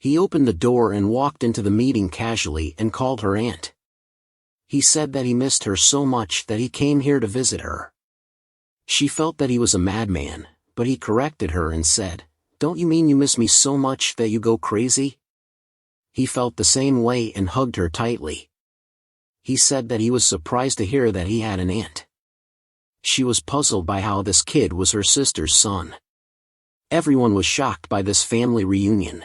He opened the door and walked into the meeting casually and called her aunt. He said that he missed her so much that he came here to visit her. She felt that he was a madman, but he corrected her and said, "Don't you mean you miss me so much that you go crazy?" He felt the same way and hugged her tightly. He said that he was surprised to hear that he had an aunt. She was puzzled by how this kid was her sister's son. Everyone was shocked by this family reunion.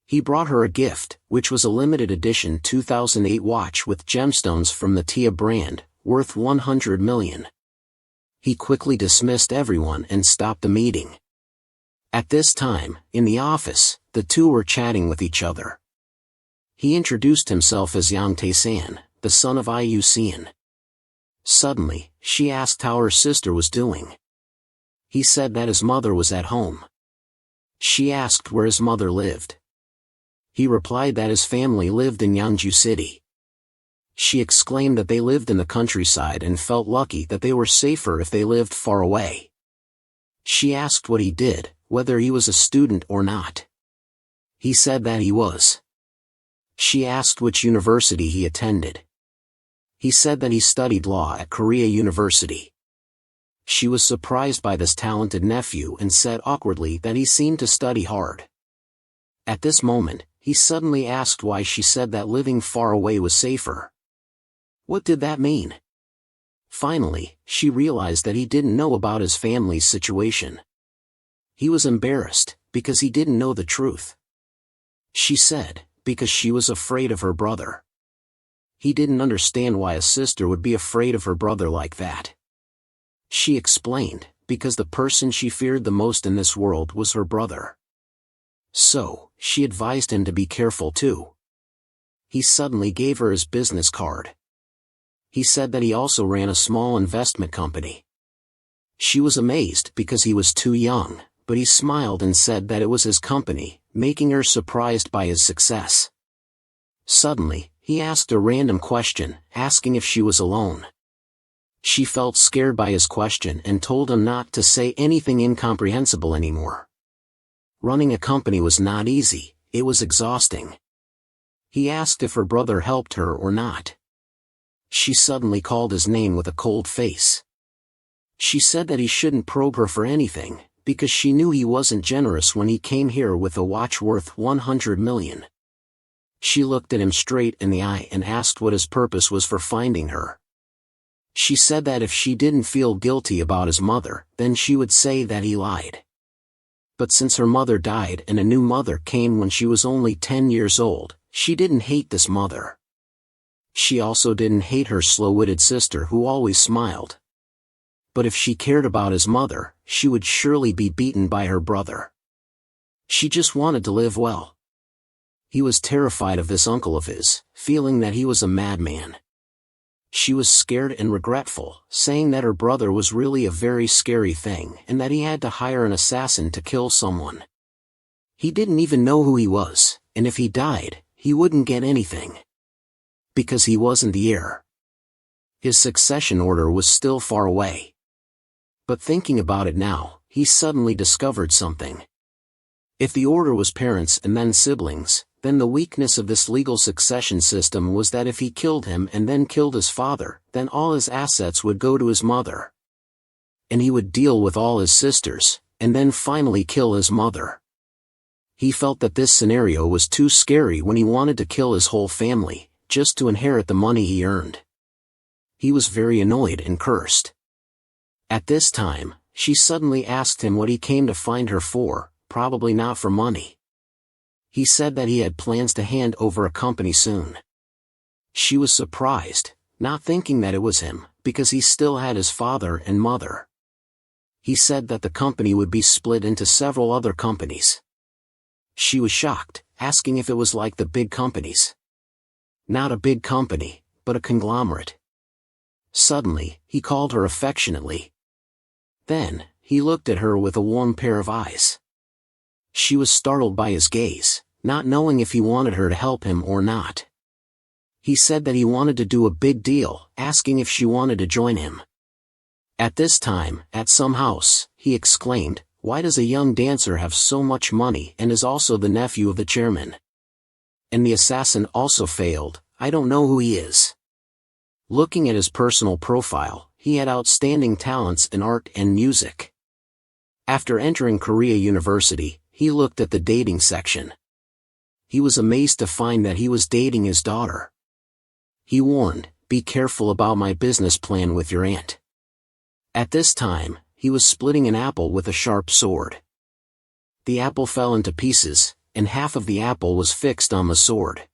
He brought her a gift, which was a limited edition 2008 watch with gemstones from the Tia brand, worth $100 million. He quickly dismissed everyone and stopped the meeting. At this time, in the office, the two were chatting with each other. He introduced himself as Yang Tae-san, the son of Yu Seon. Suddenly, she asked how her sister was doing. He said that his mother was at home. She asked where his mother lived. He replied that his family lived in Yeongju City. She exclaimed that they lived in the countryside and felt lucky that they were safer if they lived far away. She asked what he did, whether he was a student or not. He said that he was. She asked which university he attended. He said that he studied law at Korea University. She was surprised by this talented nephew and said awkwardly that he seemed to study hard. At this moment, he suddenly asked why she said that living far away was safer. What did that mean? Finally, she realized that he didn't know about his family's situation. He was embarrassed, because he didn't know the truth. She said, because she was afraid of her brother. He didn't understand why a sister would be afraid of her brother like that. She explained, because the person she feared the most in this world was her brother. So, she advised him to be careful too. He suddenly gave her his business card. He said that he also ran a small investment company. She was amazed because he was too young, but he smiled and said that it was his company, making her surprised by his success. Suddenly, he asked a random question, asking if she was alone. She felt scared by his question and told him not to say anything incomprehensible anymore. Running a company was not easy, it was exhausting. He asked if her brother helped her or not. She suddenly called his name with a cold face. She said that he shouldn't probe her for anything, because she knew he wasn't generous when he came here with a watch worth $100 million. She looked at him straight in the eye and asked what his purpose was for finding her. She said that if she didn't feel guilty about his mother, then she would say that he lied. But since her mother died and a new mother came when she was only 10 years old, she didn't hate this mother. She also didn't hate her slow-witted sister who always smiled. But if she cared about his mother, she would surely be beaten by her brother. She just wanted to live well. He was terrified of this uncle of his, feeling that he was a madman. She was scared and regretful, saying that her brother was really a very scary thing and that he had to hire an assassin to kill someone. He didn't even know who he was, and if he died, he wouldn't get anything. Because he wasn't the heir. His succession order was still far away. But thinking about it now, he suddenly discovered something. If the order was parents and then siblings, then the weakness of this legal succession system was that if he killed him and then killed his father, then all his assets would go to his mother. And he would deal with all his sisters, and then finally kill his mother. He felt that this scenario was too scary when he wanted to kill his whole family, just to inherit the money he earned. He was very annoyed and cursed. At this time, she suddenly asked him what he came to find her for, probably not for money. He said that he had plans to hand over a company soon. She was surprised, not thinking that it was him, because he still had his father and mother. He said that the company would be split into several other companies. She was shocked, asking if it was like the big companies. Not a big company, but a conglomerate. Suddenly, he called her affectionately. Then, he looked at her with a warm pair of eyes. She was startled by his gaze, not knowing if he wanted her to help him or not. He said that he wanted to do a big deal, asking if she wanted to join him. At this time, at some house, he exclaimed, Why does a young dancer have so much money and is also the nephew of the chairman? And the assassin also failed, I don't know who he is. Looking at his personal profile, he had outstanding talents in art and music. After entering Korea University, he looked at the dating section. He was amazed to find that he was dating his daughter. He warned, "Be careful about my business plan with your aunt." At this time, he was splitting an apple with a sharp sword. The apple fell into pieces, and half of the apple was fixed on the sword.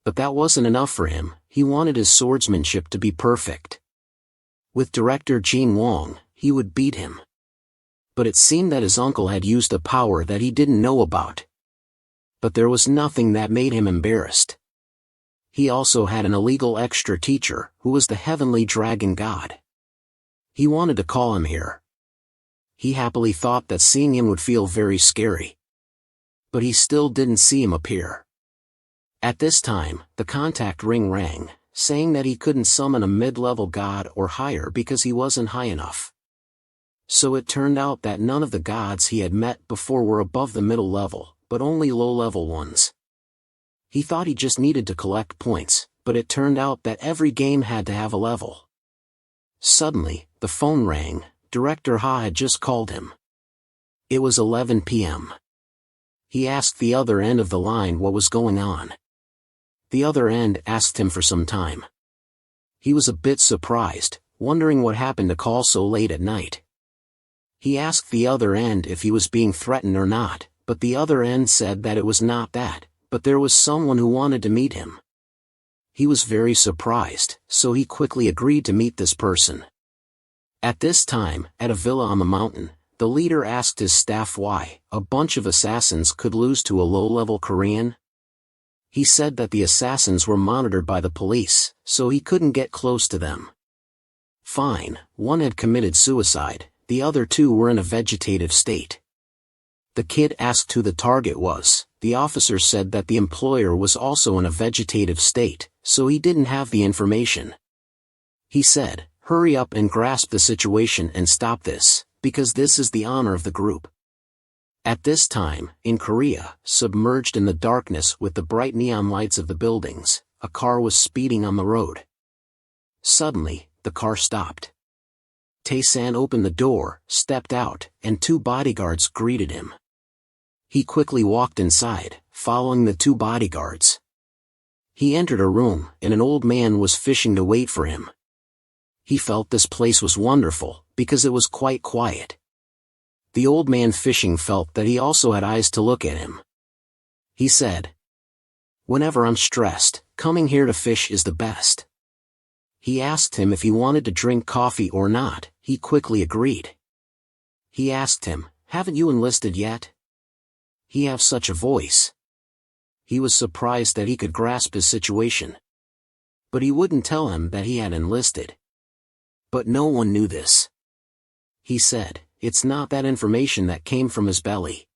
But that wasn't enough for him, he wanted his swordsmanship to be perfect. With director Gene Wong, he would beat him. But it seemed that his uncle had used a power that he didn't know about. But there was nothing that made him embarrassed. He also had an illegal extra teacher, who was the heavenly dragon god. He wanted to call him here. He happily thought that seeing him would feel very scary. But he still didn't see him appear. At this time, the contact ring rang, saying that he couldn't summon a mid-level god or higher because he wasn't high enough. So it turned out that none of the gods he had met before were above the middle level, but only low-level ones. He thought he just needed to collect points, but it turned out that every game had to have a level. Suddenly, the phone rang. Director Ha had just called him. It was 11 p.m. He asked the other end of the line what was going on. The other end asked him for some time. He was a bit surprised, wondering what happened to call so late at night. He asked the other end if he was being threatened or not, but the other end said that it was not that, but there was someone who wanted to meet him. He was very surprised, so he quickly agreed to meet this person. At this time, at a villa on the mountain, the leader asked his staff why a bunch of assassins could lose to a low-level Korean. He said that the assassins were monitored by the police, so he couldn't get close to them. Fine, one had committed suicide, the other two were in a vegetative state. The kid asked who the target was. The officer said that the employer was also in a vegetative state, so he didn't have the information. He said, "Hurry up and grasp the situation and stop this, because this is the honor of the group." At this time, in Korea, submerged in the darkness with the bright neon lights of the buildings, a car was speeding on the road. Suddenly, the car stopped. Tae-san opened the door, stepped out, and two bodyguards greeted him. He quickly walked inside, following the two bodyguards. He entered a room, and an old man was fishing to wait for him. He felt this place was wonderful, because it was quite quiet. The old man fishing felt that he also had eyes to look at him. He said, "Whenever I'm stressed, coming here to fish is the best." He asked him if he wanted to drink coffee or not. He quickly agreed. He asked him, "Haven't you enlisted yet?" He have such a voice. He was surprised that he could grasp his situation. But he wouldn't tell him that he had enlisted. But no one knew this. He said, it's not that information that came from his belly.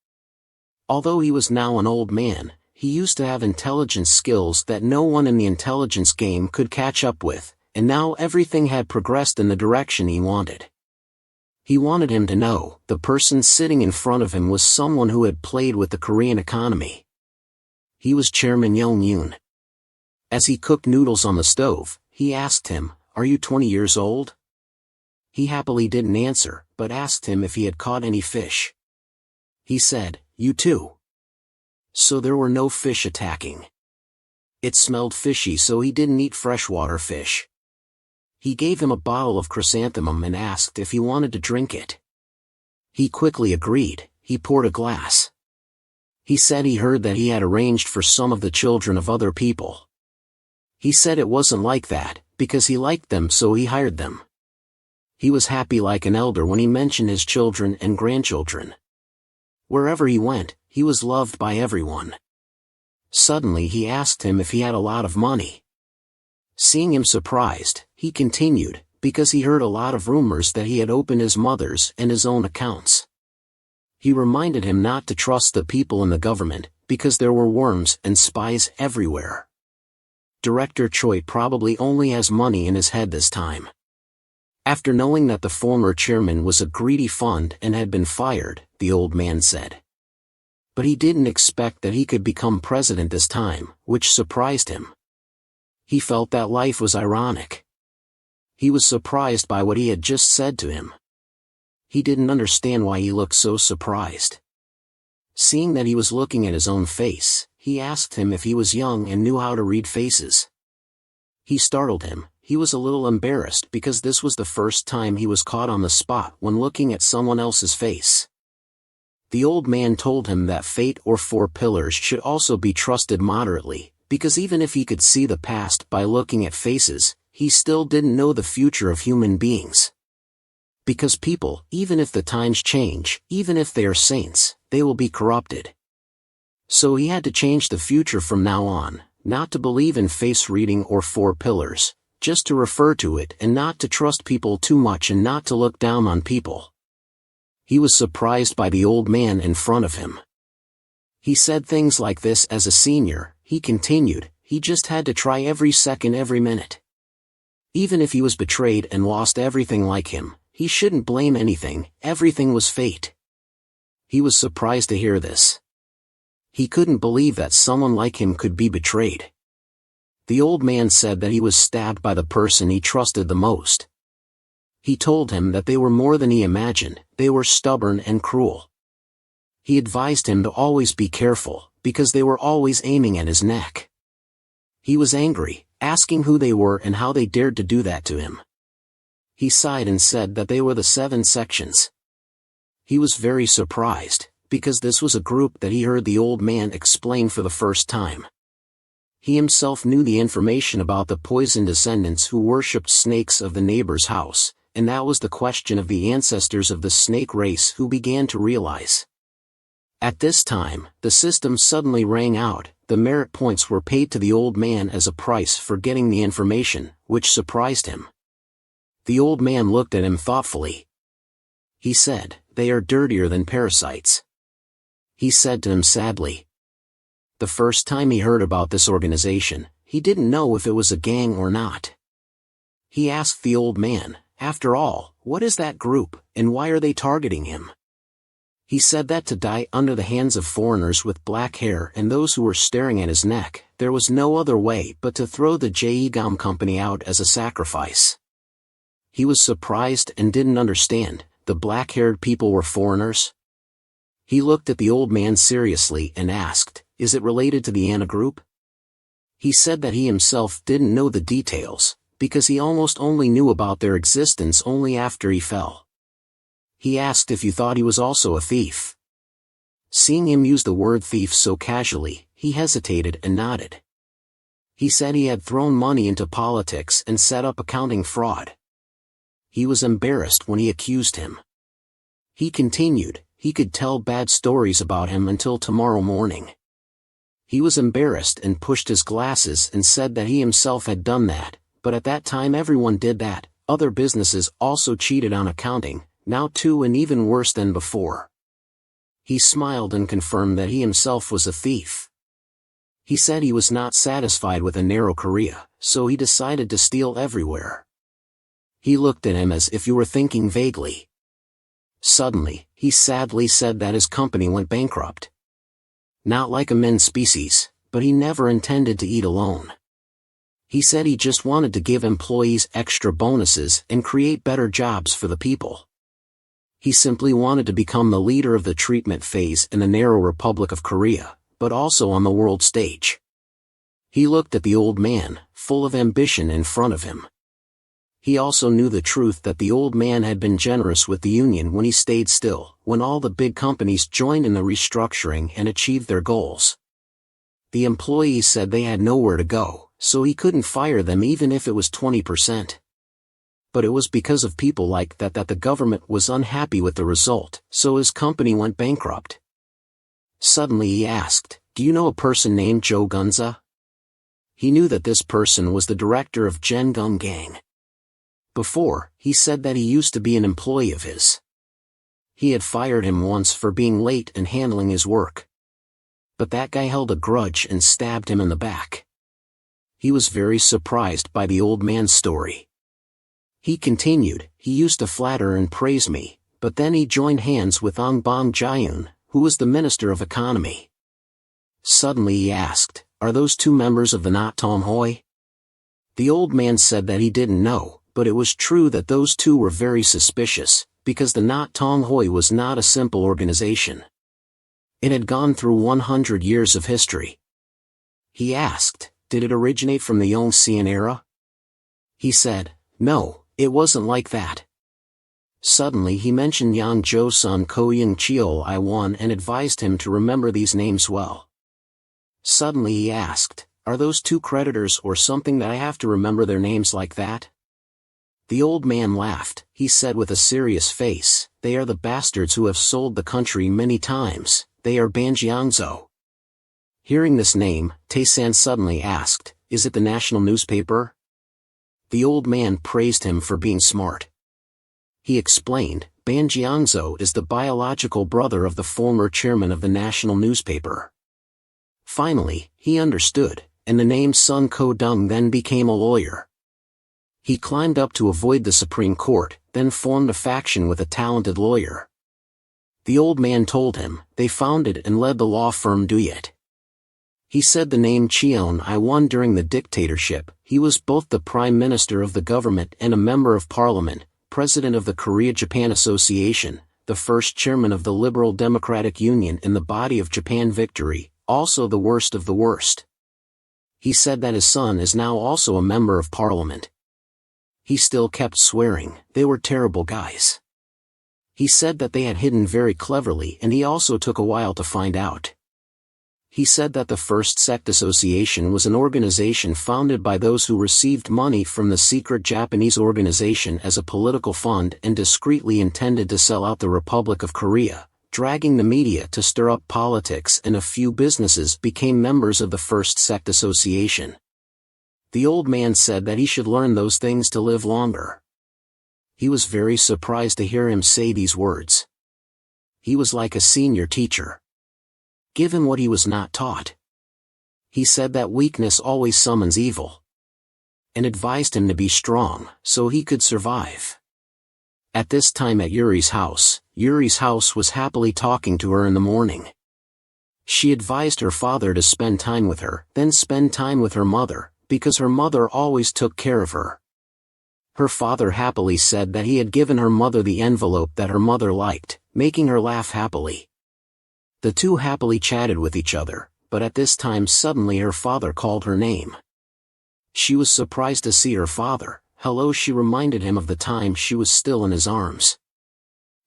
Although he was now an old man, he used to have intelligence skills that no one in the intelligence game could catch up with, and now everything had progressed in the direction he wanted. He wanted him to know, the person sitting in front of him was someone who had played with the Korean economy. He was Chairman Young-yoon. As he cooked noodles on the stove, he asked him, "Are you 20 years old?" He happily didn't answer, but asked him if he had caught any fish. He said, "You too." So there were no fish attacking. It smelled fishy, so he didn't eat freshwater fish. He gave him a bottle of chrysanthemum and asked if he wanted to drink it. He quickly agreed. He poured a glass. He said he heard that he had arranged for some of the children of other people. He said it wasn't like that, because he liked them, so he hired them. He was happy like an elder when he mentioned his children and grandchildren. Wherever he went, he was loved by everyone. Suddenly he asked him if he had a lot of money. Seeing him surprised, he continued, because he heard a lot of rumors that he had opened his mother's and his own accounts. He reminded him not to trust the people in the government, because there were worms and spies everywhere. Director Choi probably only has money in his head this time. After knowing that the former chairman was a greedy fund and had been fired, the old man said. But he didn't expect that he could become president this time, which surprised him. He felt that life was ironic. He was surprised by what he had just said to him. He didn't understand why he looked so surprised. Seeing that he was looking at his own face, he asked him if he was young and knew how to read faces. He startled him. He was a little embarrassed because this was the first time he was caught on the spot when looking at someone else's face. The old man told him that fate or four pillars should also be trusted moderately, because even if he could see the past by looking at faces, he still didn't know the future of human beings. Because people, even if the times change, even if they are saints, they will be corrupted. So he had to change the future from now on, not to believe in face reading or four pillars, just to refer to it and not to trust people too much and not to look down on people. He was surprised by the old man in front of him. He said things like this as a senior, he continued, he just had to try every second every minute. Even if he was betrayed and lost everything like him, he shouldn't blame anything, everything was fate. He was surprised to hear this. He couldn't believe that someone like him could be betrayed. The old man said that he was stabbed by the person he trusted the most. He told him that they were more than he imagined, they were stubborn and cruel. He advised him to always be careful, because they were always aiming at his neck. He was angry, asking who they were and how they dared to do that to him. He sighed and said that they were the 7 sections. He was very surprised, because this was a group that he heard the old man explain for the first time. He himself knew the information about the poison descendants who worshipped snakes of the neighbor's house, and that was the question of the ancestors of the snake race who began to realize. At this time, the system suddenly rang out, the merit points were paid to the old man as a price for getting the information, which surprised him. The old man looked at him thoughtfully. He said, "They are dirtier than parasites." He said to him sadly. The first time he heard about this organization, he didn't know if it was a gang or not. He asked the old man, "After all, what is that group, and why are they targeting him?" He said that to die under the hands of foreigners with black hair and those who were staring at his neck, there was no other way but to throw the Jaegam company out as a sacrifice. He was surprised and didn't understand, the black-haired people were foreigners? He looked at the old man seriously and asked, "Is it related to the Anna group?" He said that he himself didn't know the details, because he almost only knew about their existence only after he fell. He asked if you thought he was also a thief. Seeing him use the word thief so casually, he hesitated and nodded. He said he had thrown money into politics and set up accounting fraud. He was embarrassed when he accused him. He continued, he could tell bad stories about him until tomorrow morning. He was embarrassed and pushed his glasses and said that he himself had done that, but at that time everyone did that, other businesses also cheated on accounting, now too and even worse than before. He smiled and confirmed that he himself was a thief. He said he was not satisfied with a narrow career, so he decided to steal everywhere. He looked at him as if you were thinking vaguely. Suddenly, he sadly said that his company went bankrupt. Not like a men species, but he never intended to eat alone. He said he just wanted to give employees extra bonuses and create better jobs for the people. He simply wanted to become the leader of the treatment phase in the narrow Republic of Korea, but also on the world stage. He looked at the old man, full of ambition in front of him. He also knew the truth that the old man had been generous with the union when he stayed still, when all the big companies joined in the restructuring and achieved their goals. The employees said they had nowhere to go, so he couldn't fire them even if it was 20%. But it was because of people like that that the government was unhappy with the result, so his company went bankrupt. Suddenly he asked, "Do you know a person named Joe Gunza?" He knew that this person was the director of Jengum Gang. Before, he said that he used to be an employee of his. He had fired him once for being late and handling his work. But that guy held a grudge and stabbed him in the back. He was very surprised by the old man's story. He continued, he used to flatter and praise me, but then he joined hands with Ong Bong Jayun, who was the Minister of Economy. Suddenly he asked, are those two members of the Not Tom Hoi? The old man said that he didn't know, but it was true that those two were very suspicious, because the Not Tong Hoi was not a simple organization. It had gone through 100 years of history. He asked, did it originate from the Yongxian era? He said, no, it wasn't like that. Suddenly he mentioned Yang Zhou Sun Ko Yung Chiol I Wan and advised him to remember these names well. Suddenly he asked, are those two creditors or something that I have to remember their names like that? The old man laughed. He said with a serious face, they are the bastards who have sold the country many times, they are Banjiangzhou. Hearing this name, Taysan suddenly asked, is it the national newspaper? The old man praised him for being smart. He explained, Banjiangzhou is the biological brother of the former chairman of the national newspaper. Finally, he understood, and the name Sun Ko Dung then became a lawyer. He climbed up to avoid the Supreme Court, then formed a faction with a talented lawyer. The old man told him, they founded and led the law firm Duyet. He said the name Cheon I won during the dictatorship. He was both the prime minister of the government and a member of parliament, president of the Korea-Japan Association, the first chairman of the Liberal Democratic Union in the body of Japan Victory, also the worst of the worst. He said that his son is now also a member of parliament. He still kept swearing, they were terrible guys. He said that they had hidden very cleverly and he also took a while to find out. He said that the First Sect Association was an organization founded by those who received money from the secret Japanese organization as a political fund and discreetly intended to sell out the Republic of Korea, dragging the media to stir up politics, and a few businesses became members of the First Sect Association. The old man said that he should learn those things to live longer. He was very surprised to hear him say these words. He was like a senior teacher. Give him what he was not taught. He said that weakness always summons evil, and advised him to be strong, so he could survive. At this time at Yuri's house was happily talking to her in the morning. She advised her father to spend time with her, then spend time with her mother, because her mother always took care of her. Her father happily said that he had given her mother the envelope that her mother liked, making her laugh happily. The two happily chatted with each other, but at this time suddenly her father called her name. She was surprised to see her father. Hello, she reminded him of the time she was still in his arms.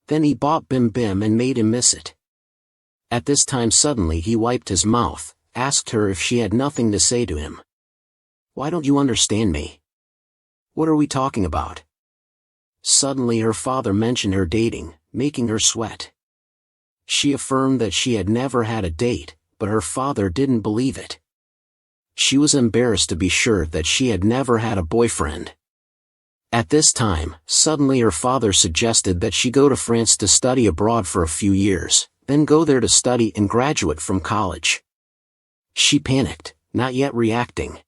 Then he bought Bim Bim and made him miss it. At this time suddenly he wiped his mouth, asked her if she had nothing to say to him. Why don't you understand me? What are we talking about? Suddenly her father mentioned her dating, making her sweat. She affirmed that she had never had a date, but her father didn't believe it. She was embarrassed to be sure that she had never had a boyfriend. At this time, suddenly her father suggested that she go to France to study abroad for a few years, then go there to study and graduate from college. She panicked, not yet reacting.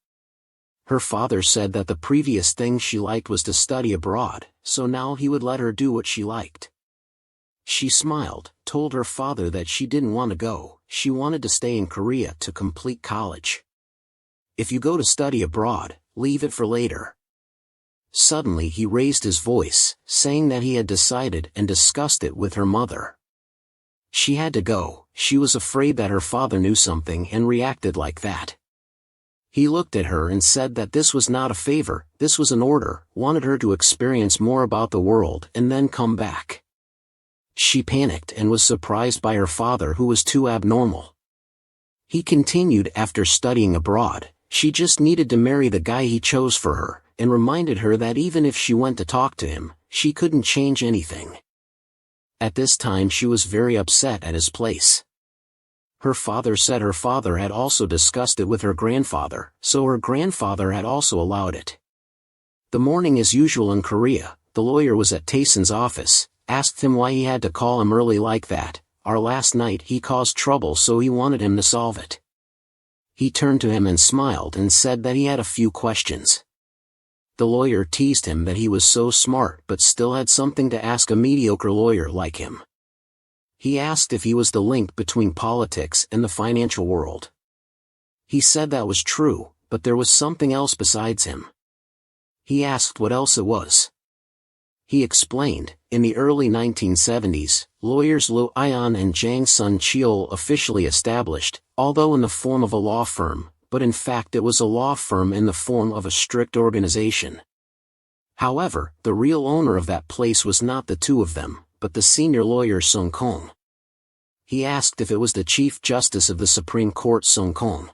Her father said that the previous thing she liked was to study abroad, so now he would let her do what she liked. She smiled, told her father that she didn't want to go, she wanted to stay in Korea to complete college. If you go to study abroad, leave it for later. Suddenly he raised his voice, saying that he had decided and discussed it with her mother. She had to go, she was afraid that her father knew something and reacted like that. He looked at her and said that this was not a favor, this was an order, wanted her to experience more about the world and then come back. She panicked and was surprised by her father, who was too abnormal. He continued, after studying abroad, she just needed to marry the guy he chose for her, and reminded her that even if she went to talk to him, she couldn't change anything. At this time she was very upset at his place. Her father said her father had also discussed it with her grandfather, so her grandfather had also allowed it. The morning as usual in Korea, the lawyer was at Tayson's office, asked him why he had to call him early like that. Our last night he caused trouble, so he wanted him to solve it. He turned to him and smiled and said that he had a few questions. The lawyer teased him that he was so smart but still had something to ask a mediocre lawyer like him. He asked if he was the link between politics and the financial world. He said that was true, but there was something else besides him. He asked what else it was. He explained, in the early 1970s, lawyers Lo Ion and Jang Sun Cheol officially established, although in the form of a law firm, but in fact it was a law firm in the form of a strict organization. However, the real owner of that place was not the two of them, but the senior lawyer Sung Kong. He asked if it was the Chief Justice of the Supreme Court Sung Kong.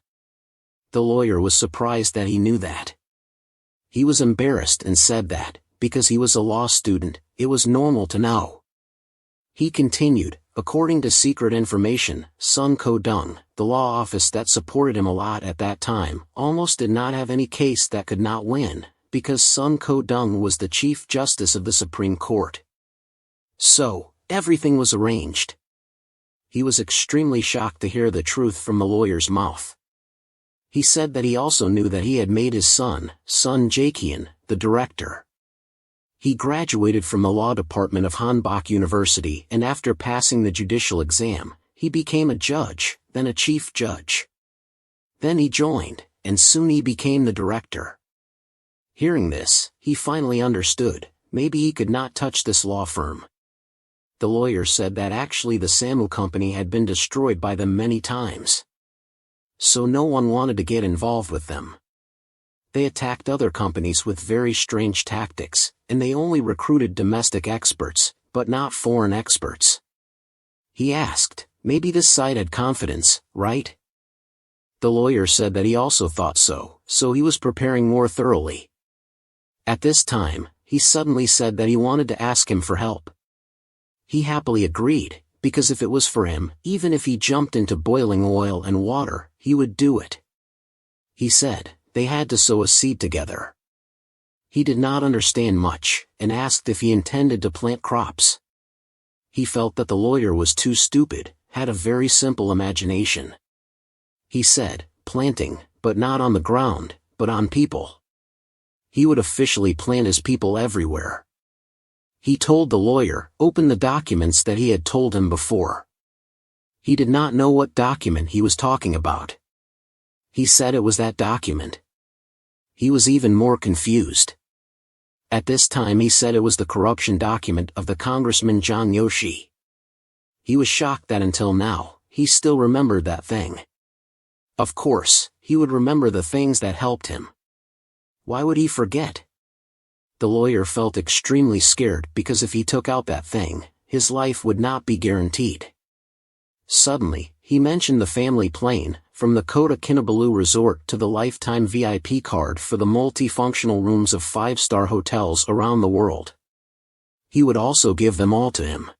The lawyer was surprised that he knew that. He was embarrassed and said that, because he was a law student, it was normal to know. He continued, according to secret information, Sun Ko-dung, the law office that supported him a lot at that time, almost did not have any case that could not win, because Sun Ko-dung was the Chief Justice of the Supreme Court. So, everything was arranged. He was extremely shocked to hear the truth from the lawyer's mouth. He said that he also knew that he had made his son, Sun Jae-kyun, the director. He graduated from the law department of Hanbok University and after passing the judicial exam, he became a judge, then a chief judge. Then he joined, and soon he became the director. Hearing this, he finally understood, maybe he could not touch this law firm. The lawyer said that actually the Samu company had been destroyed by them many times. So no one wanted to get involved with them. They attacked other companies with very strange tactics, and they only recruited domestic experts, but not foreign experts. He asked, maybe this side had confidence, right? The lawyer said that he also thought so he was preparing more thoroughly. At this time, he suddenly said that he wanted to ask him for help. He happily agreed, because if it was for him, even if he jumped into boiling oil and water, he would do it. He said, they had to sow a seed together. He did not understand much, and asked if he intended to plant crops. He felt that the lawyer was too stupid, had a very simple imagination. He said, planting, but not on the ground, but on people. He would officially plant his people everywhere. He told the lawyer, open the documents that he had told him before. He did not know what document he was talking about. He said it was that document. He was even more confused. At this time he said it was the corruption document of the Congressman Zhang Yoshi. He was shocked that until now, he still remembered that thing. Of course, he would remember the things that helped him. Why would he forget? The lawyer felt extremely scared because if he took out that thing, his life would not be guaranteed. Suddenly, he mentioned the family plane, from the Kota Kinabalu Resort to the lifetime VIP card for the multifunctional rooms of 5-star hotels around the world. He would also give them all to him.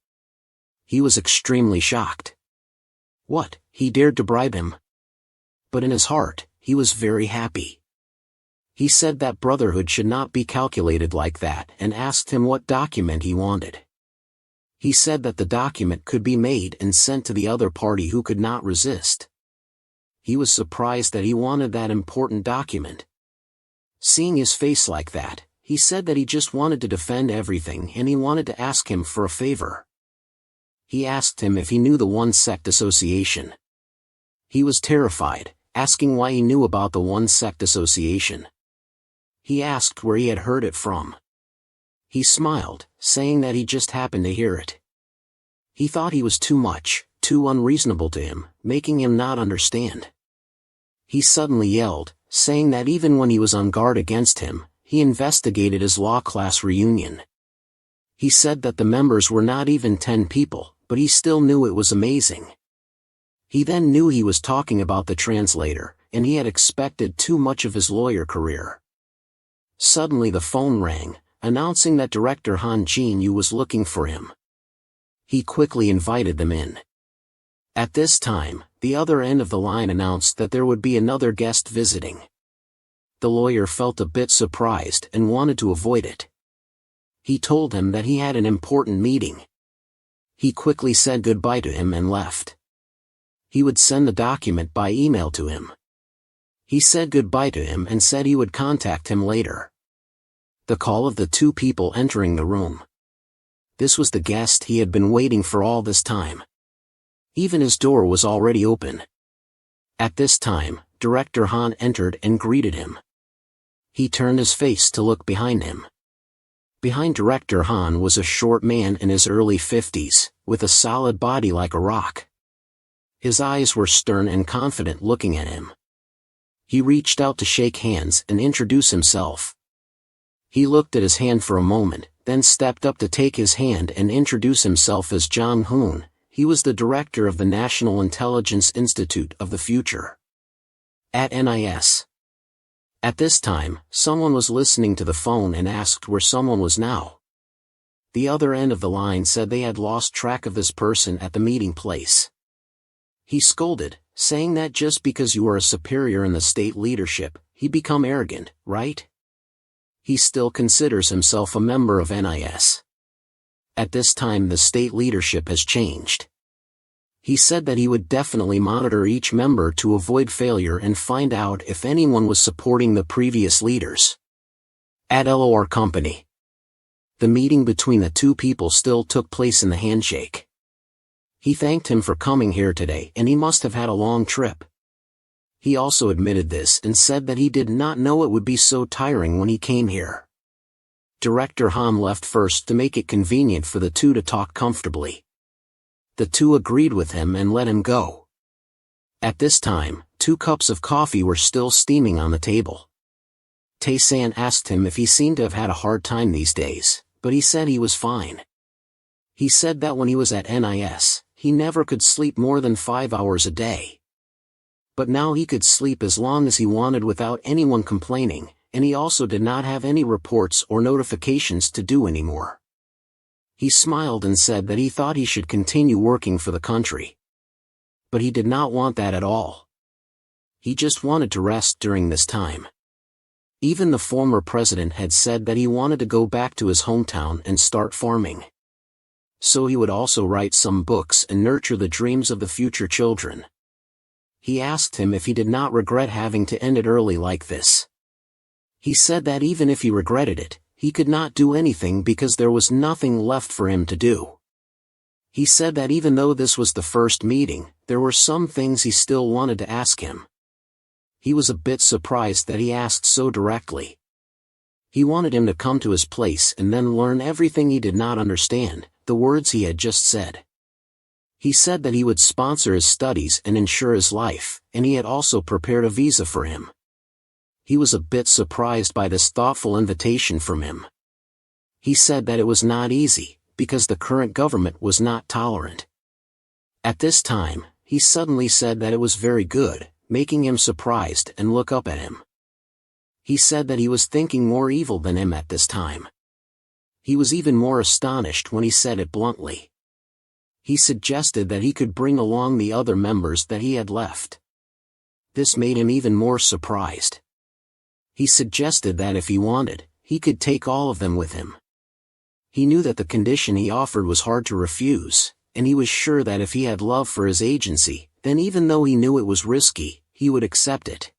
He was extremely shocked. What, he dared to bribe him? But in his heart, he was very happy. He said that brotherhood should not be calculated like that and asked him what document he wanted. He said that the document could be made and sent to the other party who could not resist. He was surprised that he wanted that important document. Seeing his face like that, he said that he just wanted to defend everything and he wanted to ask him for a favor. He asked him if he knew the One Sect Association. He was terrified, asking why he knew about the One Sect Association. He asked where he had heard it from. He smiled, saying that he just happened to hear it. He thought he was too unreasonable to him, making him not understand. He suddenly yelled, saying that even when he was on guard against him, he investigated his law class reunion. He said that the members were not even 10 people, but he still knew it was amazing. He then knew he was talking about the translator, and he had expected too much of his lawyer career. Suddenly the phone rang, announcing that Director Han Jin-yu was looking for him. He quickly invited them in. At this time, the other end of the line announced that there would be another guest visiting. The lawyer felt a bit surprised and wanted to avoid it. He told him that he had an important meeting. He quickly said goodbye to him and left. He would send the document by email to him. He said goodbye to him and said he would contact him later. The call of the two people entering the room. This was the guest he had been waiting for all this time. Even his door was already open. At this time, Director Han entered and greeted him. He turned his face to look behind him. Behind Director Han was a short man in his early 50s, with a solid body like a rock. His eyes were stern and confident looking at him. He reached out to shake hands and introduce himself. He looked at his hand for a moment, then stepped up to take his hand and introduce himself as Jang Hoon. He was the director of the National Intelligence Institute of the Future. At NIS. At this time, someone was listening to the phone and asked where someone was now. The other end of the line said they had lost track of this person at the meeting place. He scolded, saying that just because you are a superior in the state leadership, he become arrogant, right? He still considers himself a member of NIS. At this time the state leadership has changed. He said that he would definitely monitor each member to avoid failure and find out if anyone was supporting the previous leaders. At LOR Company. The meeting between the two people still took place in the handshake. He thanked him for coming here today and he must have had a long trip. He also admitted this and said that he did not know it would be so tiring when he came here. Director Han left first to make it convenient for the two to talk comfortably. The two agreed with him and let him go. At this time, 2 cups of coffee were still steaming on the table. Tae-san asked him if he seemed to have had a hard time these days, but he said he was fine. He said that when he was at NIS, he never could sleep more than 5 hours a day. But now he could sleep as long as he wanted without anyone complaining, and he also did not have any reports or notifications to do anymore. He smiled and said that he thought he should continue working for the country. But he did not want that at all. He just wanted to rest during this time. Even the former president had said that he wanted to go back to his hometown and start farming. So he would also write some books and nurture the dreams of the future children. He asked him if he did not regret having to end it early like this. He said that even if he regretted it, he could not do anything because there was nothing left for him to do. He said that even though this was the first meeting, there were some things he still wanted to ask him. He was a bit surprised that he asked so directly. He wanted him to come to his place and then learn everything he did not understand, the words he had just said. He said that he would sponsor his studies and ensure his life, and he had also prepared a visa for him. He was a bit surprised by this thoughtful invitation from him. He said that it was not easy, because the current government was not tolerant. At this time, he suddenly said that it was very good, making him surprised and look up at him. He said that he was thinking more evil than him at this time. He was even more astonished when he said it bluntly. He suggested that he could bring along the other members that he had left. This made him even more surprised. He suggested that if he wanted, he could take all of them with him. He knew that the condition he offered was hard to refuse, and he was sure that if he had love for his agency, then even though he knew it was risky, he would accept it.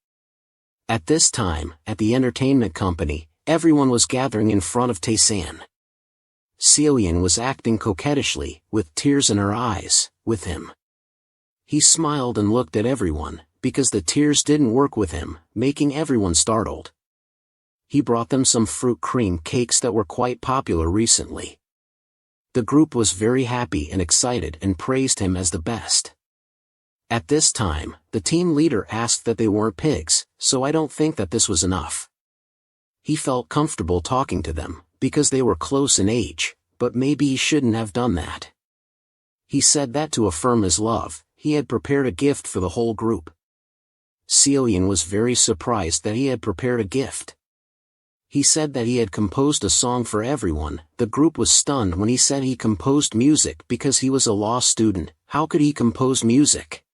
At this time, at the entertainment company, everyone was gathering in front of Tae-san. Seo-yin was acting coquettishly, with tears in her eyes, with him. He smiled and looked at everyone, because the tears didn't work with him, making everyone startled. He brought them some fruit cream cakes that were quite popular recently. The group was very happy and excited and praised him as the best. At this time, the team leader asked that they weren't pigs, so I don't think that this was enough. He felt comfortable talking to them, because they were close in age, but maybe he shouldn't have done that. He said that to affirm his love, he had prepared a gift for the whole group. Seo-yin was very surprised that he had prepared a gift. He said that he had composed a song for everyone. The group was stunned when he said he composed music because he was a law student. How could he compose music?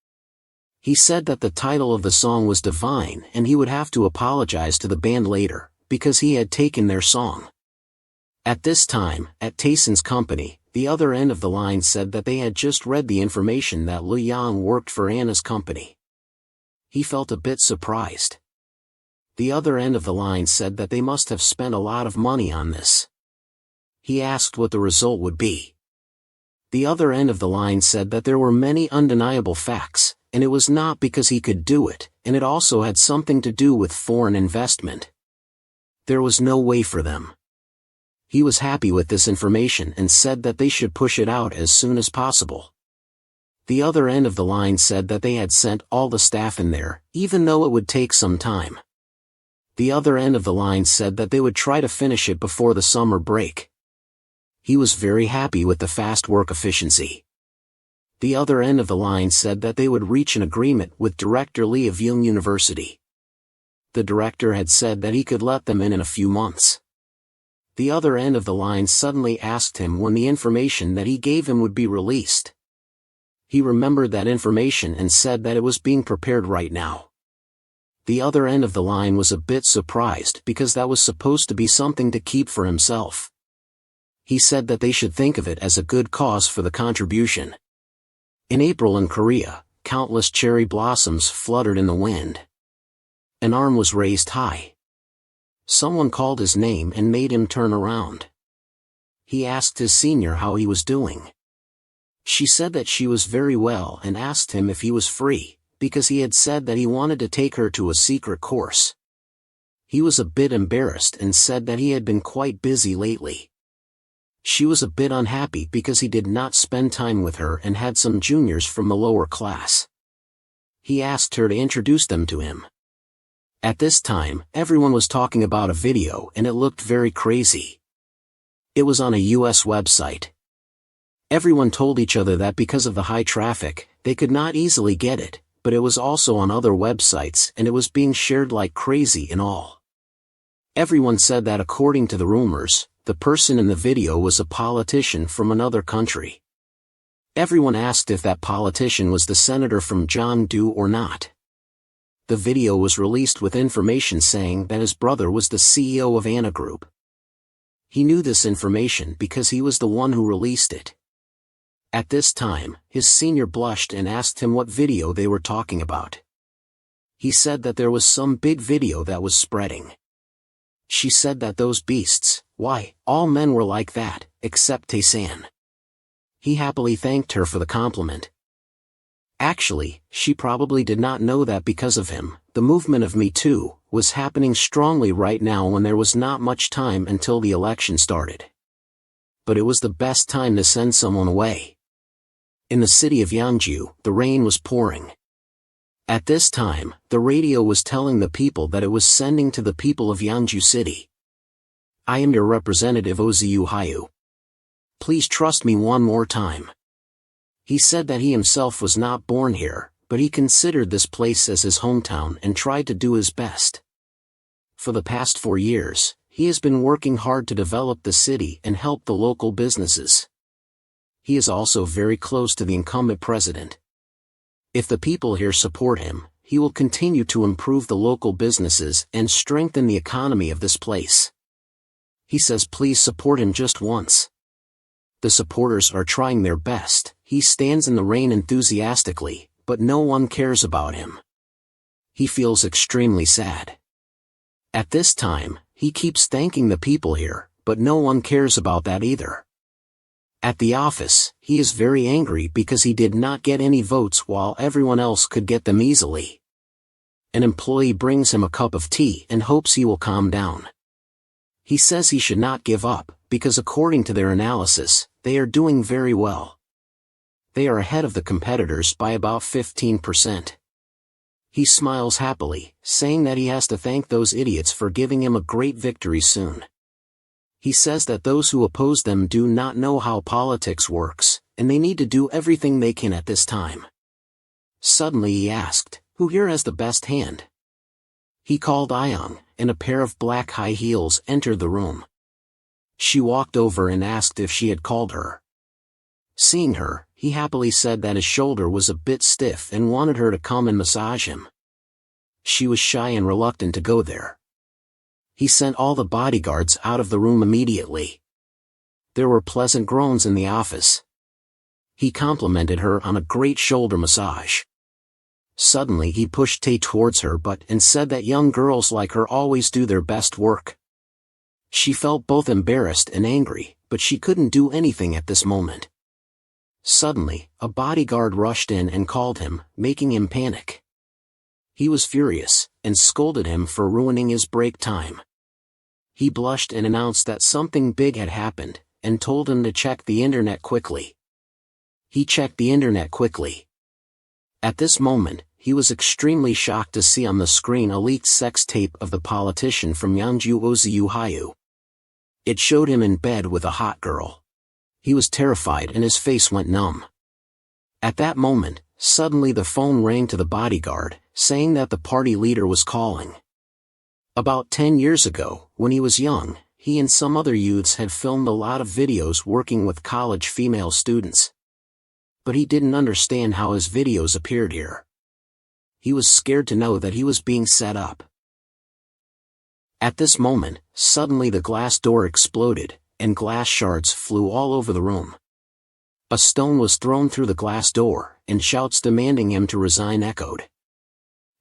He said that the title of the song was Divine and he would have to apologize to the band later, because he had taken their song. At this time, at Tae-san's company, the other end of the line said that they had just read the information that Lu Yang worked for Anna's company. He felt a bit surprised. The other end of the line said that they must have spent a lot of money on this. He asked what the result would be. The other end of the line said that there were many undeniable facts, and it was not because he could do it, and it also had something to do with foreign investment. There was no way for them. He was happy with this information and said that they should push it out as soon as possible. The other end of the line said that they had sent all the staff in there, even though it would take some time. The other end of the line said that they would try to finish it before the summer break. He was very happy with the fast work efficiency. The other end of the line said that they would reach an agreement with Director Lee of Yale University. The director had said that he could let them in a few months. The other end of the line suddenly asked him when the information that he gave him would be released. He remembered that information and said that it was being prepared right now. The other end of the line was a bit surprised because that was supposed to be something to keep for himself. He said that they should think of it as a good cause for the contribution. In April in Korea, countless cherry blossoms fluttered in the wind. An arm was raised high. Someone called his name and made him turn around. He asked his senior how he was doing. She said that she was very well and asked him if he was free, because he had said that he wanted to take her to a secret course. He was a bit embarrassed and said that he had been quite busy lately. She was a bit unhappy because he did not spend time with her and had some juniors from the lower class. He asked her to introduce them to him. At this time, everyone was talking about a video and it looked very crazy. It was on a US website. Everyone told each other that because of the high traffic, they could not easily get it, but it was also on other websites and it was being shared like crazy and all. Everyone said that according to the rumors, the person in the video was a politician from another country. Everyone asked if that politician was the senator from Jeondu or not. The video was released with information saying that his brother was the CEO of Anna Group. He knew this information because he was the one who released it. At this time, his senior blushed and asked him what video they were talking about. He said that there was some big video that was spreading. She said that those beasts, why, all men were like that, except Tae-san. He happily thanked her for the compliment. Actually, she probably did not know that because of him, the movement of Me Too was happening strongly right now when there was not much time until the election started. But it was the best time to send someone away. In the city of Yeonju, the rain was pouring. At this time, the radio was telling the people that it was sending to the people of Yeonju City. I am your representative Ozu Hayu. Please trust me one more time. He said that he himself was not born here, but he considered this place as his hometown and tried to do his best. For the past 4 years, he has been working hard to develop the city and help the local businesses. He is also very close to the incumbent president. If the people here support him, he will continue to improve the local businesses and strengthen the economy of this place. He says please support him just once. The supporters are trying their best. He stands in the rain enthusiastically, but no one cares about him. He feels extremely sad. At this time, he keeps thanking the people here, but no one cares about that either. At the office, he is very angry because he did not get any votes while everyone else could get them easily. An employee brings him a cup of tea and hopes he will calm down. He says he should not give up, because according to their analysis, they are doing very well. They are ahead of the competitors by about 15%. He smiles happily, saying that he has to thank those idiots for giving him a great victory soon. He says that those who oppose them do not know how politics works, and they need to do everything they can at this time. Suddenly he asked, who here has the best hand? He called Ayong, and a pair of black high heels entered the room. She walked over and asked if she had called her. Seeing her, he happily said that his shoulder was a bit stiff and wanted her to come and massage him. She was shy and reluctant to go there. He sent all the bodyguards out of the room immediately. There were pleasant groans in the office. He complimented her on a great shoulder massage. Suddenly he pushed Tae towards her and said that young girls like her always do their best work. She felt both embarrassed and angry, but she couldn't do anything at this moment. Suddenly, a bodyguard rushed in and called him, making him panic. He was furious, and scolded him for ruining his break time. He blushed and announced that something big had happened, and told him to check the internet quickly. He checked the internet quickly. At this moment, he was extremely shocked to see on the screen a leaked sex tape of the politician from Yeongju Ozu. It showed him in bed with a hot girl. He was terrified and his face went numb. At that moment, suddenly the phone rang to the bodyguard, saying that the party leader was calling. About 10 years ago, when he was young, he and some other youths had filmed a lot of videos working with college female students. But he didn't understand how his videos appeared here. He was scared to know that he was being set up. At this moment, suddenly the glass door exploded, and glass shards flew all over the room. A stone was thrown through the glass door, and shouts demanding him to resign echoed.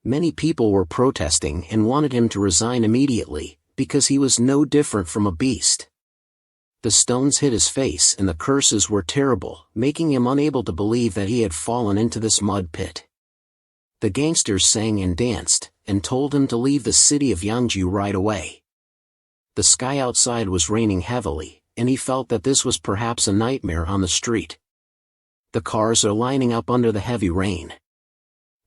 Many people were protesting and wanted him to resign immediately, because he was no different from a beast. The stones hit his face and the curses were terrible, making him unable to believe that he had fallen into this mud pit. The gangsters sang and danced, and told him to leave the city of Yeongju right away. The sky outside was raining heavily, and he felt that this was perhaps a nightmare on the street. The cars are lining up under the heavy rain.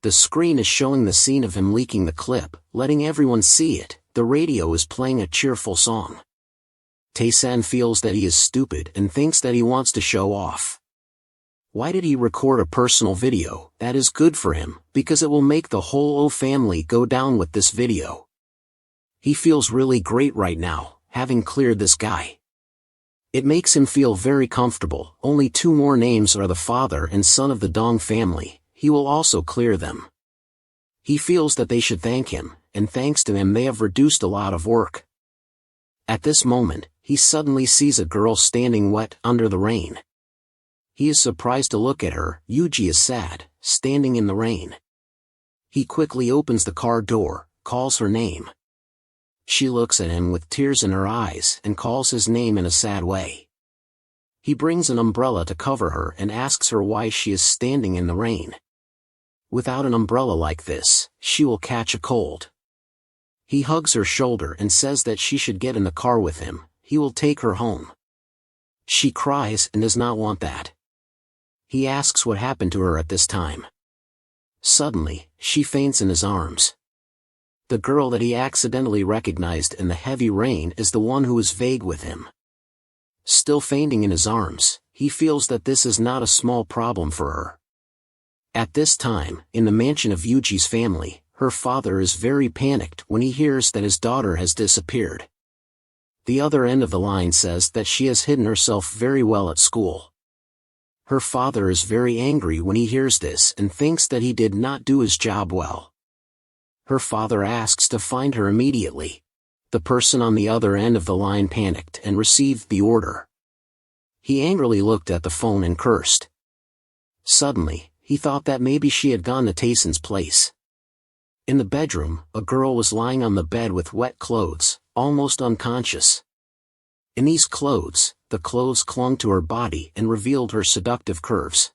The screen is showing the scene of him leaking the clip, letting everyone see it. The radio is playing a cheerful song. Tae-san feels that he is stupid and thinks that he wants to show off. Why did he record a personal video? That is good for him, because it will make the whole O family go down with this video. He feels really great right now, having cleared this guy. It makes him feel very comfortable. Only 2 more names are the father and son of the Dong family. He will also clear them. He feels that they should thank him, and thanks to him they have reduced a lot of work. At this moment, he suddenly sees a girl standing wet under the rain. He is surprised to look at her. Yuji is sad, standing in the rain. He quickly opens the car door, calls her name. She looks at him with tears in her eyes and calls his name in a sad way. He brings an umbrella to cover her and asks her why she is standing in the rain. Without an umbrella like this, she will catch a cold. He hugs her shoulder and says that she should get in the car with him. He will take her home. She cries and does not want that. He asks what happened to her at this time. Suddenly, she faints in his arms. The girl that he accidentally recognized in the heavy rain is the one who is vague with him. Still fainting in his arms, he feels that this is not a small problem for her. At this time, in the mansion of Yuji's family, her father is very panicked when he hears that his daughter has disappeared. The other end of the line says that she has hidden herself very well at school. Her father is very angry when he hears this and thinks that he did not do his job well. Her father asks to find her immediately. The person on the other end of the line panicked and received the order. He angrily looked at the phone and cursed. Suddenly, he thought that maybe she had gone to Tae-san's place. In the bedroom, a girl was lying on the bed with wet clothes, almost unconscious. In these clothes, the clothes clung to her body and revealed her seductive curves.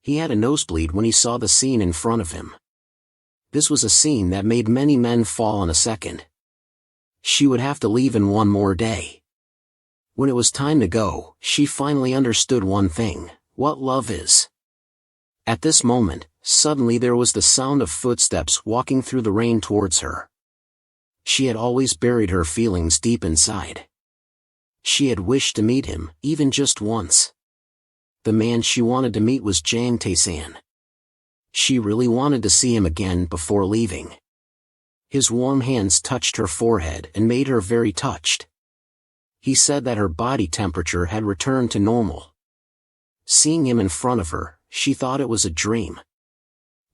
He had a nosebleed when he saw the scene in front of him. This was a scene that made many men fall in a second. She would have to leave in 1 more day. When it was time to go, she finally understood one thing: what love is. At this moment, suddenly there was the sound of footsteps walking through the rain towards her. She had always buried her feelings deep inside. She had wished to meet him, even just once. The man she wanted to meet was Jang Tae-san. She really wanted to see him again before leaving. His warm hands touched her forehead and made her very touched. He said that her body temperature had returned to normal. Seeing him in front of her, she thought it was a dream.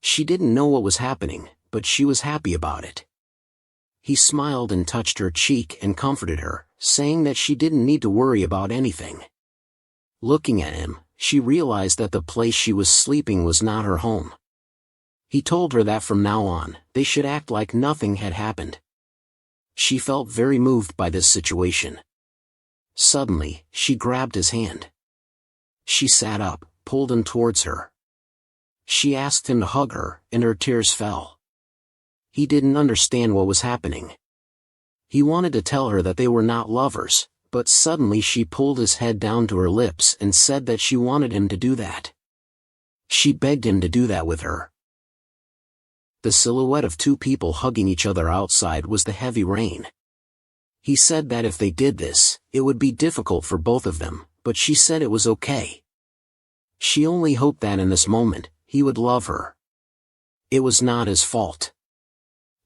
She didn't know what was happening, but she was happy about it. He smiled and touched her cheek and comforted her, saying that she didn't need to worry about anything. Looking at him, she realized that the place she was sleeping was not her home. He told her that from now on, they should act like nothing had happened. She felt very moved by this situation. Suddenly, she grabbed his hand. She sat up, pulled him towards her. She asked him to hug her, and her tears fell. He didn't understand what was happening. He wanted to tell her that they were not lovers, but suddenly she pulled his head down to her lips and said that she wanted him to do that. She begged him to do that with her. The silhouette of two people hugging each other outside was the heavy rain. He said that if they did this, it would be difficult for both of them, but she said it was okay. She only hoped that in this moment, he would love her. It was not his fault.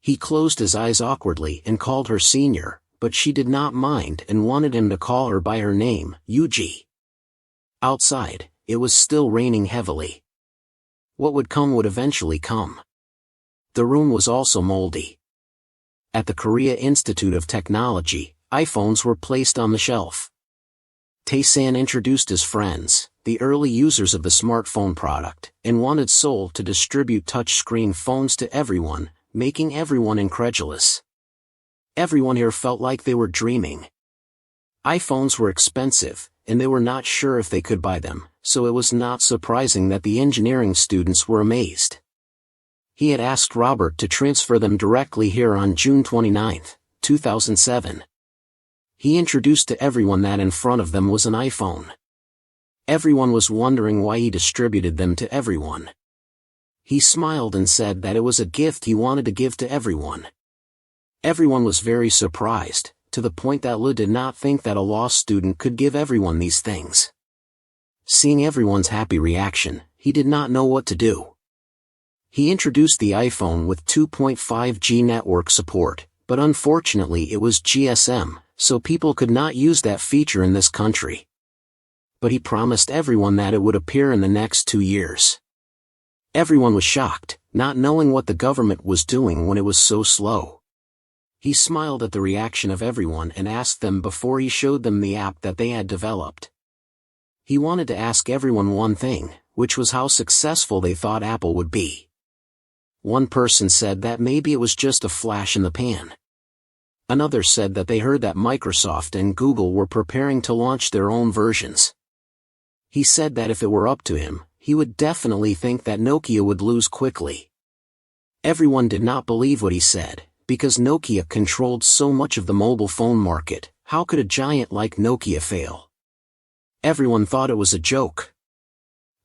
He closed his eyes awkwardly and called her senior, but she did not mind and wanted him to call her by her name, Yuji. Outside, it was still raining heavily. What would come would eventually come. The room was also moldy. At the Korea Institute of Technology, iPhones were placed on the shelf. Tae-san introduced his friends, the early users of the smartphone product, and wanted Seoul to distribute touchscreen phones to everyone, making everyone incredulous. Everyone here felt like they were dreaming. iPhones were expensive, and they were not sure if they could buy them, so it was not surprising that the engineering students were amazed. He had asked Robert to transfer them directly here on June 29, 2007. He introduced to everyone that in front of them was an iPhone. Everyone was wondering why he distributed them to everyone. He smiled and said that it was a gift he wanted to give to everyone. Everyone was very surprised, to the point that Le did not think that a law student could give everyone these things. Seeing everyone's happy reaction, he did not know what to do. He introduced the iPhone with 2.5G network support, but unfortunately it was GSM, so people could not use that feature in this country. But he promised everyone that it would appear in the next 2 years. Everyone was shocked, not knowing what the government was doing when it was so slow. He smiled at the reaction of everyone and asked them before he showed them the app that they had developed. He wanted to ask everyone one thing, which was how successful they thought Apple would be. One person said that maybe it was just a flash in the pan. Another said that they heard that Microsoft and Google were preparing to launch their own versions. He said that if it were up to him, he would definitely think that Nokia would lose quickly. Everyone did not believe what he said, because Nokia controlled so much of the mobile phone market. How could a giant like Nokia fail? Everyone thought it was a joke.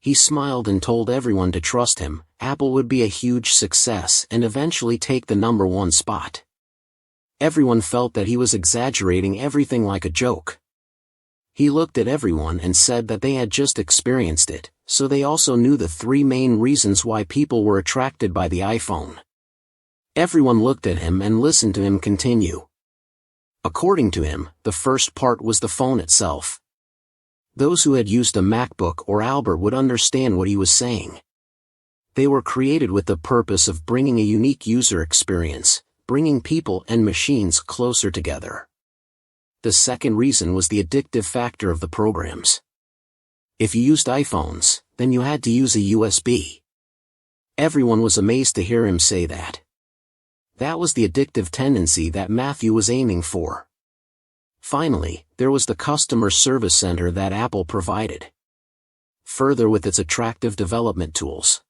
He smiled and told everyone to trust him. Apple would be a huge success and eventually take the #1 spot. Everyone felt that he was exaggerating everything like a joke. He looked at everyone and said that they had just experienced it, so they also knew the 3 main reasons why people were attracted by the iPhone. Everyone looked at him and listened to him continue. According to him, the first part was the phone itself. Those who had used a MacBook or Albert would understand what he was saying. They were created with the purpose of bringing a unique user experience, bringing people and machines closer together. The second reason was the addictive factor of the programs. If you used iPhones, then you had to use a USB. Everyone was amazed to hear him say that. That was the addictive tendency that Matthew was aiming for. Finally, there was the customer service center that Apple provided. Further, with its attractive development tools,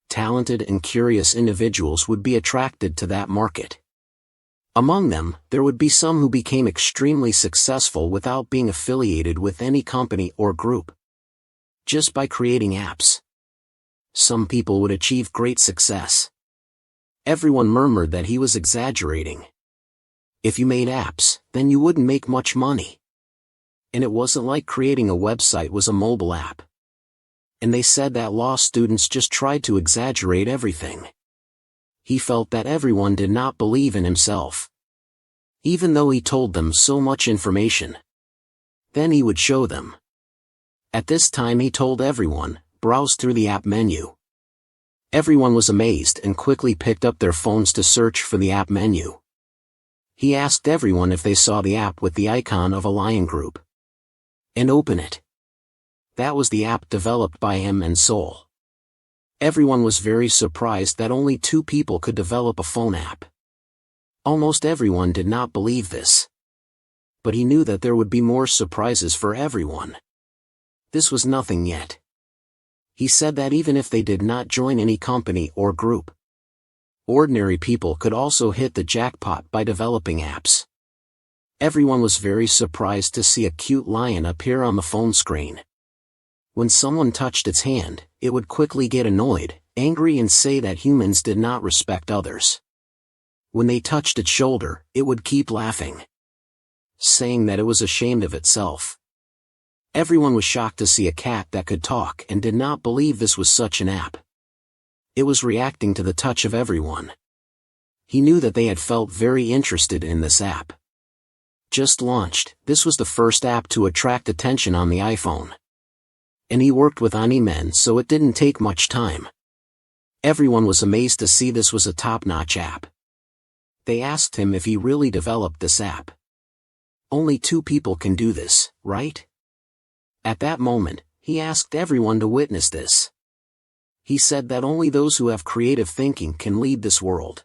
talented and curious individuals would be attracted to that market. Among them, there would be some who became extremely successful without being affiliated with any company or group. Just by creating apps. Some people would achieve great success. Everyone murmured that he was exaggerating. If you made apps, then you wouldn't make much money. And it wasn't like creating a website was a mobile app. And they said that law students just tried to exaggerate everything. He felt that everyone did not believe in himself. Even though he told them so much information. Then he would show them. At this time he told everyone, browse through the app menu. Everyone was amazed and quickly picked up their phones to search for the app menu. He asked everyone if they saw the app with the icon of a lion group. And open it. That was the app developed by him and Seoul. Everyone was very surprised that only 2 people could develop a phone app. Almost everyone did not believe this. But he knew that there would be more surprises for everyone. This was nothing yet. He said that even if they did not join any company or group, ordinary people could also hit the jackpot by developing apps. Everyone was very surprised to see a cute lion appear on the phone screen. When someone touched its hand, it would quickly get annoyed, angry and say that humans did not respect others. When they touched its shoulder, it would keep laughing, saying that it was ashamed of itself. Everyone was shocked to see a cat that could talk and did not believe this was such an app. It was reacting to the touch of everyone. He knew that they had felt very interested in this app. Just launched, this was the first app to attract attention on the iPhone. And he worked with Animen, so it didn't take much time. Everyone was amazed to see this was a top-notch app. They asked him if he really developed this app. Only 2 people can do this, right? At that moment, he asked everyone to witness this. He said that only those who have creative thinking can lead this world.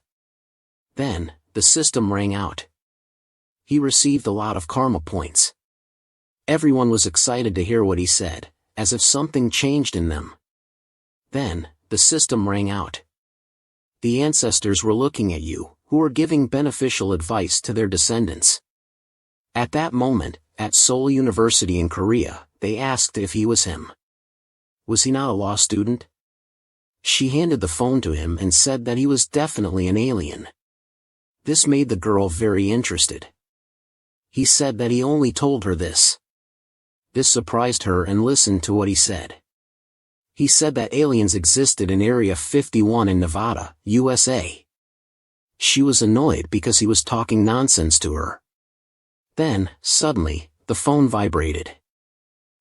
Then, the system rang out. He received a lot of karma points. Everyone was excited to hear what he said, as if something changed in them. Then, the system rang out. The ancestors were looking at you, who were giving beneficial advice to their descendants. At that moment, at Seoul University in Korea, they asked if he was him. Was he not a law student? She handed the phone to him and said that he was definitely an alien. This made the girl very interested. He said that he only told her this. This surprised her and listened to what he said. He said that aliens existed in Area 51 in Nevada, USA. She was annoyed because he was talking nonsense to her. Then, suddenly, the phone vibrated.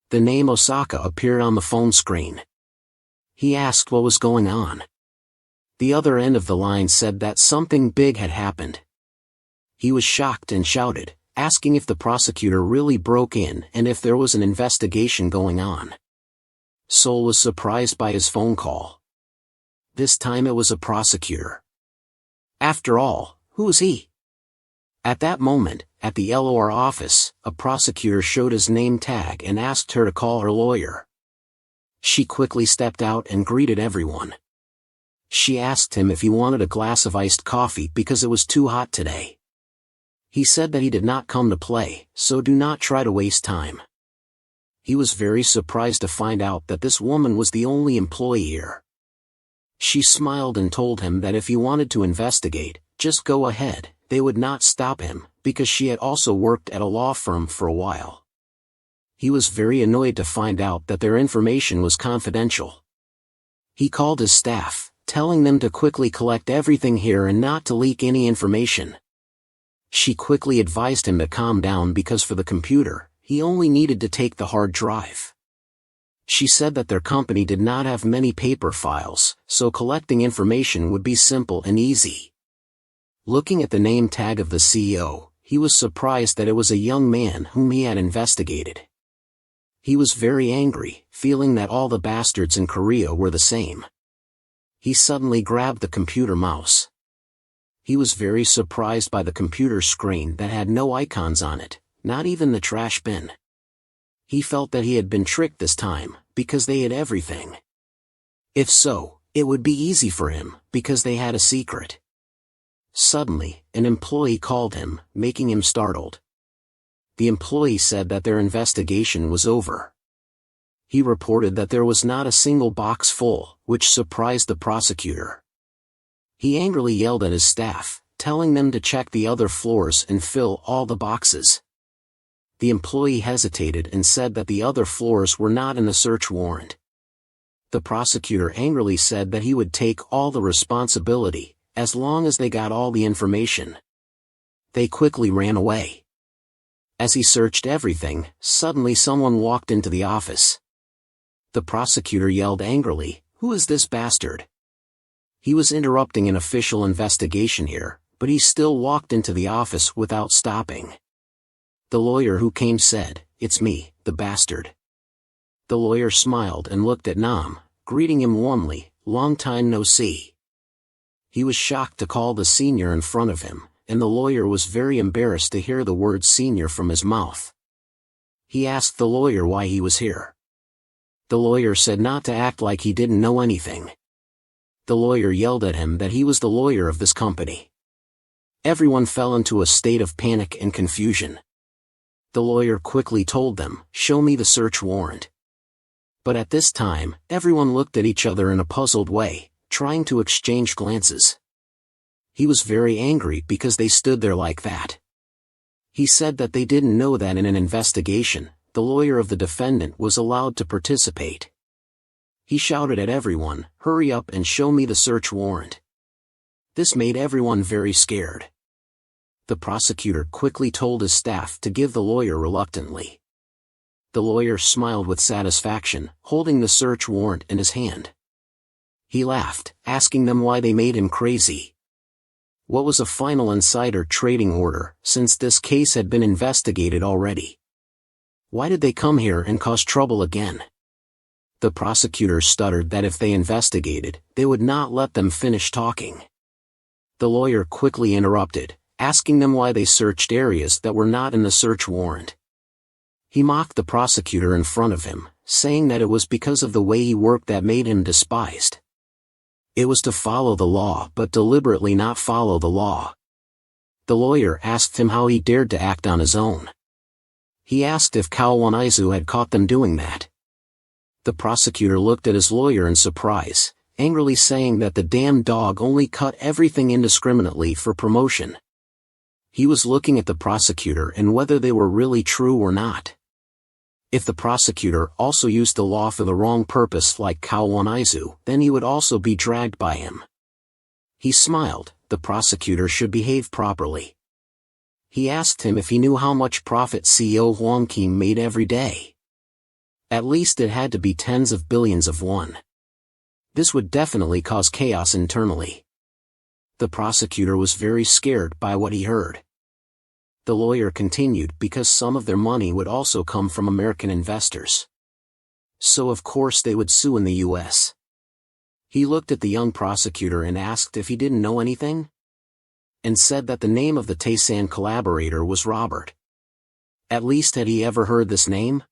The name Osaka appeared on the phone screen. He asked what was going on. The other end of the line said that something big had happened. He was shocked and shouted, asking if the prosecutor really broke in and if there was an investigation going on. Seoul was surprised by his phone call. This time it was a prosecutor. After all, who was he? At that moment, at the LOR office, a prosecutor showed his name tag and asked her to call her lawyer. She quickly stepped out and greeted everyone. She asked him if he wanted a glass of iced coffee because it was too hot today. He said that he did not come to play, so do not try to waste time. He was very surprised to find out that this woman was the only employee here. She smiled and told him that if he wanted to investigate, just go ahead, they would not stop him, because she had also worked at a law firm for a while. He was very annoyed to find out that their information was confidential. He called his staff, telling them to quickly collect everything here and not to leak any information. She quickly advised him to calm down because for the computer, he only needed to take the hard drive. She said that their company did not have many paper files, so collecting information would be simple and easy. Looking at the name tag of the CEO, he was surprised that it was a young man whom he had investigated. He was very angry, feeling that all the bastards in Korea were the same. He suddenly grabbed the computer mouse. He was very surprised by the computer screen that had no icons on it, not even the trash bin. He felt that he had been tricked this time, because they had everything. If so, it would be easy for him, because they had a secret. Suddenly, an employee called him, making him startled. The employee said that their investigation was over. He reported that there was not a single box full, which surprised the prosecutor. He angrily yelled at his staff, telling them to check the other floors and fill all the boxes. The employee hesitated and said that the other floors were not in the search warrant. The prosecutor angrily said that he would take all the responsibility, as long as they got all the information. They quickly ran away. As he searched everything, suddenly someone walked into the office. The prosecutor yelled angrily, "Who is this bastard?" He was interrupting an official investigation here, but he still walked into the office without stopping. The lawyer who came said, "It's me, the bastard." The lawyer smiled and looked at Nam, greeting him warmly, long time no see." He was shocked to call the senior in front of him, and the lawyer was very embarrassed to hear the word senior from his mouth. He asked the lawyer why he was here. The lawyer said not to act like he didn't know anything. The lawyer yelled at him that he was the lawyer of this company. Everyone fell into a state of panic and confusion. The lawyer quickly told them, "Show me the search warrant." But at this time, everyone looked at each other in a puzzled way, trying to exchange glances. He was very angry because they stood there like that. He said that they didn't know that in an investigation, the lawyer of the defendant was allowed to participate. He shouted at everyone, "Hurry up and show me the search warrant." This made everyone very scared. The prosecutor quickly told his staff to give the lawyer reluctantly. The lawyer smiled with satisfaction, holding the search warrant in his hand. He laughed, asking them why they made him crazy. What was a final insider trading order, since this case had been investigated already? Why did they come here and cause trouble again? The prosecutor stuttered that if they investigated, they would not let them finish talking. The lawyer quickly interrupted, asking them why they searched areas that were not in the search warrant. He mocked the prosecutor in front of him, saying that it was because of the way he worked that made him despised. It was to follow the law but deliberately not follow the law. The lawyer asked him how he dared to act on his own. He asked if Kawanizu had caught them doing that. The prosecutor looked at his lawyer in surprise, angrily saying that the damn dog only cut everything indiscriminately for promotion. He was looking at the prosecutor and whether they were really true or not. If the prosecutor also used the law for the wrong purpose like Kawanizu, then he would also be dragged by him. He smiled, the prosecutor should behave properly. He asked him if he knew how much profit CEO Huang Kim made every day. At least it had to be tens of billions of won. This would definitely cause chaos internally. The prosecutor was very scared by what he heard. The lawyer continued because some of their money would also come from American investors. So of course they would sue in the US. He looked at the young prosecutor and asked if he didn't know anything, and said that the name of the Taysan collaborator was Robert. At least had he ever heard this name?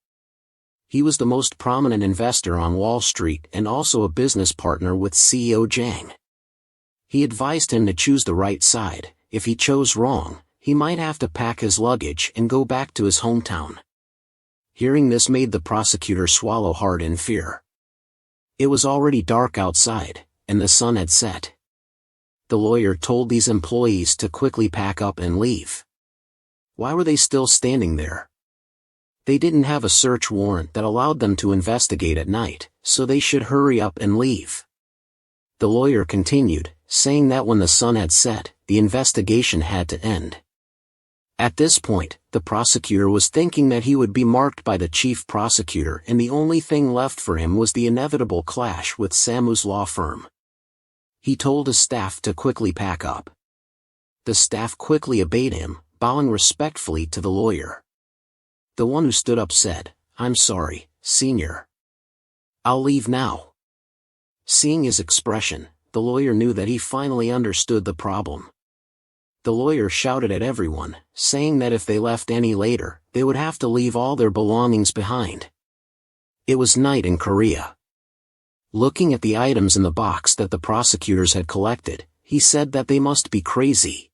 He was the most prominent investor on Wall Street and also a business partner with CEO Zhang. He advised him to choose the right side. If he chose wrong, he might have to pack his luggage and go back to his hometown. Hearing this made the prosecutor swallow hard in fear. It was already dark outside, and the sun had set. The lawyer told these employees to quickly pack up and leave. Why were they still standing there? They didn't have a search warrant that allowed them to investigate at night, so they should hurry up and leave. The lawyer continued, saying that when the sun had set, the investigation had to end. At this point, the prosecutor was thinking that he would be marked by the chief prosecutor and the only thing left for him was the inevitable clash with Samu's law firm. He told his staff to quickly pack up. The staff quickly obeyed him, bowing respectfully to the lawyer. The one who stood up said, "I'm sorry, Senior. I'll leave now." Seeing his expression, the lawyer knew that he finally understood the problem. The lawyer shouted at everyone, saying that if they left any later, they would have to leave all their belongings behind. It was night in Korea. Looking at the items in the box that the prosecutors had collected, he said that they must be crazy.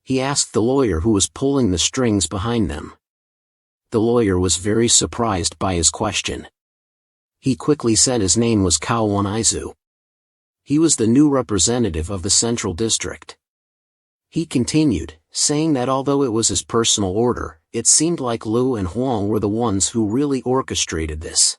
He asked the lawyer who was pulling the strings behind them. The lawyer was very surprised by his question. He quickly said his name was Kawanizu. He was the new representative of the Central District. He continued, saying that although it was his personal order, it seemed like Liu and Huang were the ones who really orchestrated this.